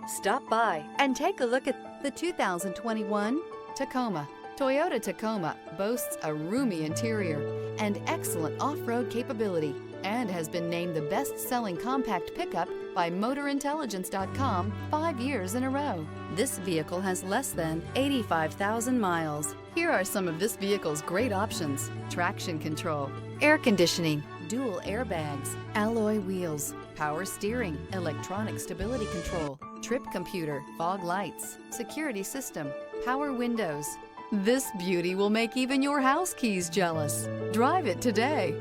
Stop by and take a look at the 2021 Tacoma. Toyota Tacoma boasts a roomy interior and excellent off-road capability and has been named the best-selling compact pickup by MotorIntelligence.com 5 years in a row. This vehicle has less than 85,000 miles. Here are some of this vehicle's great options: traction control, air conditioning, dual airbags, alloy wheels, power steering, electronic stability control, trip computer, fog lights, security system, power windows. This beauty will make even your house keys jealous. Drive it today.